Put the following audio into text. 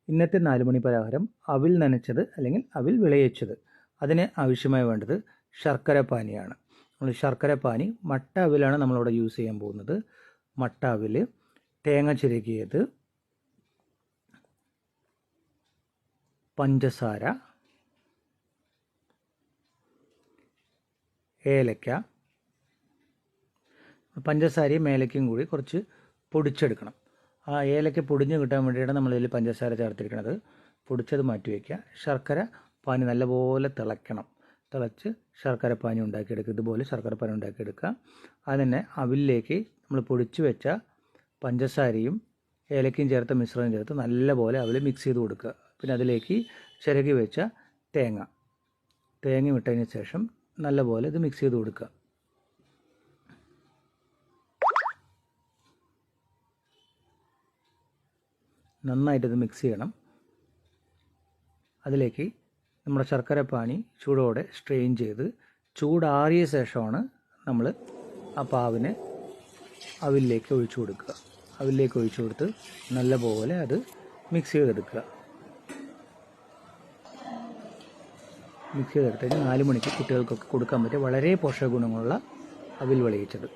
ഇന്നത്തെ 4 മണി പലഹാരം അവിൽ നനച്ചത് അല്ലെങ്കിൽ അവിൽ വിളയിച്ചത്. അതിന് ആവശ്യമായി വേണ്ടത് ശർക്കര പാനിയാണ്. നമ്മൾ ശർക്കര പാനി മട്ട അവിലാണ് നമ്മളിവിടെ യൂസ് ചെയ്യാൻ പോകുന്നത്. മട്ട അവിൽ, തേങ്ങ ചിരകിയത്, പഞ്ചസാര, ഏലക്ക. പഞ്ചസാരയും ഏലക്കയും കൂടി കുറച്ച് പൊടിച്ചെടുക്കണം. ആ ഏലക്ക പൊടിഞ്ഞ് കിട്ടാൻ വേണ്ടിയാണ് നമ്മളിതിൽ പഞ്ചസാര ചേർത്തിരിക്കുന്നത്. പൊടിച്ചത് മാറ്റി വയ്ക്കുക. ശർക്കര പാനി നല്ലപോലെ തിളയ്ക്കണം. തിളച്ച് ശർക്കര പാനി ഉണ്ടാക്കിയെടുക്കുക. ഇതുപോലെ ശർക്കര പാനി ഉണ്ടാക്കിയെടുക്കുക. അതിനെ അവിലേക്ക് നമ്മൾ പൊടിച്ച് വെച്ച പഞ്ചസാരയും ഏലക്കയും ചേർത്ത മിശ്രിതം ചേർത്ത് നല്ലപോലെ അവിൽ മിക്സ് ചെയ്ത് കൊടുക്കുക. പിന്നെ അതിലേക്ക് ചിരകി വെച്ച തേങ്ങ ഇട്ടതിന് ശേഷം നല്ലപോലെ ഇത് മിക്സ് ചെയ്ത് കൊടുക്കുക. നന്നായിട്ടിത് മിക്സ് ചെയ്യണം. അതിലേക്ക് നമ്മുടെ ശർക്കര പാനി ചൂടോടെ സ്ട്രെയിൻ ചെയ്ത് ചൂടാറിയ ശേഷമാണ് നമ്മൾ ആ പാവിനെ അവിലേക്ക് ഒഴിച്ചു കൊടുക്കുക. അവിലേക്ക് ഒഴിച്ചു കൊടുത്ത് നല്ലപോലെ അത് മിക്സ് ചെയ്തെടുക്കുക. മിക്സ് ചെയ്തെടുത്ത് 4 മണിക്ക് കുട്ടികൾക്കൊക്കെ കൊടുക്കാൻ പറ്റിയ വളരെ പോഷക ഗുണങ്ങളുള്ള അവിൽ വിളയിച്ചത്.